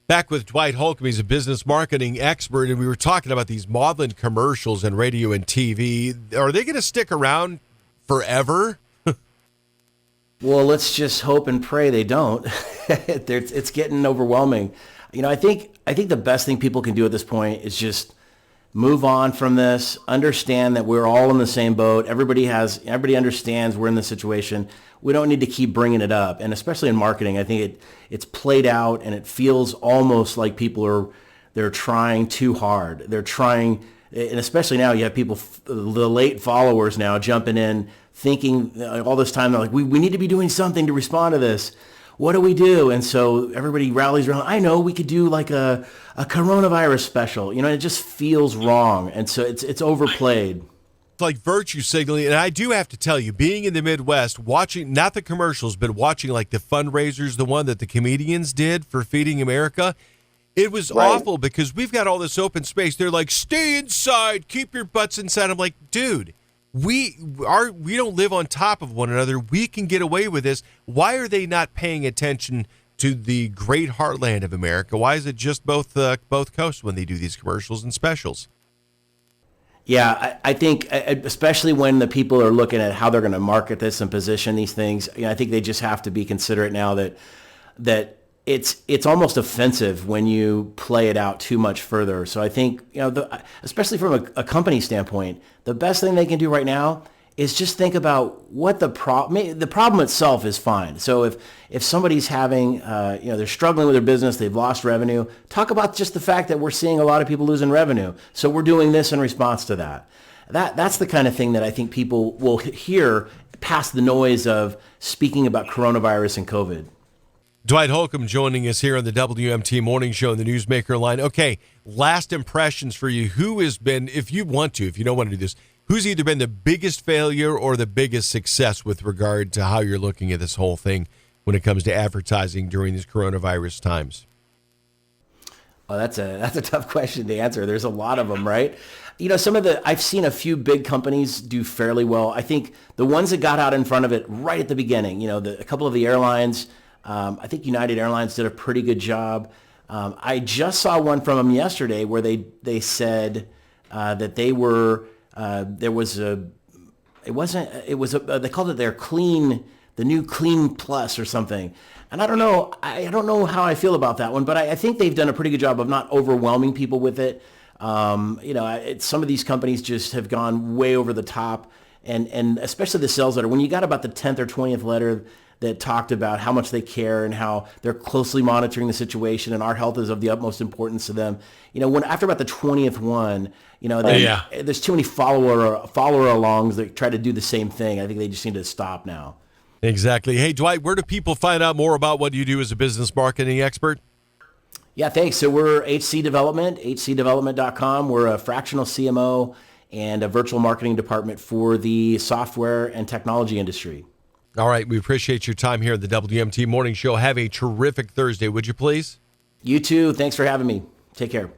Back with Dwight Holcomb. He's a business marketing expert, and we were talking about these maudlin commercials on radio and TV. Are they going to stick around forever? Well, let's just hope and pray they don't. It's getting overwhelming. I think the best thing people can do at this point is just move on from this, understand that we're all in the same boat. Everybody understands we're in this situation. We don't need to keep bringing it up. And especially in marketing, I think it's played out and it feels almost like they're trying too hard. They're trying, and especially now you have people, the late followers now jumping in, thinking all this time, they're like, we need to be doing something to respond to this. What do we do? And so everybody rallies around. I know we could do like a coronavirus special. It just feels wrong. And so it's overplayed. It's like virtue signaling. And I do have to tell you, being in the Midwest, watching, not the commercials, but watching like the fundraisers, the one that the comedians did for Feeding America, it was awful because we've got all this open space. They're like, stay inside, keep your butts inside. I'm like, dude, we don't live on top of one another. We can get away with this. Why are they not paying attention to the great heartland of America? Why is it just both coasts when they do these commercials and specials? Yeah, I think especially when the people are looking at how they're going to market this and position these things, I think they just have to be considerate now that it's almost offensive when you play it out too much further. So I think, especially from a company standpoint, the best thing they can do right now is just think about what the problem itself is fine. So if somebody's having, they're struggling with their business, they've lost revenue, talk about just the fact that we're seeing a lot of people losing revenue. So we're doing this in response to that. That's the kind of thing that I think people will hear past the noise of speaking about coronavirus and COVID. Dwight Holcomb joining us here on the WMT Morning Show in the Newsmaker line. Okay, last impressions for you. Who has been, if you don't want to do this, who's either been the biggest failure or the biggest success with regard to how you're looking at this whole thing when it comes to advertising during these coronavirus times? Oh, that's a tough question to answer. There's a lot of them, right? I've seen a few big companies do fairly well. I think the ones that got out in front of it right at the beginning, a couple of the airlines, I think United Airlines did a pretty good job. I just saw one from them yesterday where they said that they were, they called it the new Clean Plus or something. And I don't know how I feel about that one, but I think they've done a pretty good job of not overwhelming people with it. Some of these companies just have gone way over the top, and especially the sales letter. When you got about the 10th or 20th letter that talked about how much they care and how they're closely monitoring the situation and our health is of the utmost importance to them. After about the 20th one, there's too many follower alongs that try to do the same thing. I think they just need to stop now. Exactly. Hey, Dwight, where do people find out more about what you do as a business marketing expert? Yeah, thanks. So we're HC Development, hcdevelopment.com. We're a fractional CMO and a virtual marketing department for the software and technology industry. All right. We appreciate your time here at the WMT Morning Show. Have a terrific Thursday, would you please? You too. Thanks for having me. Take care.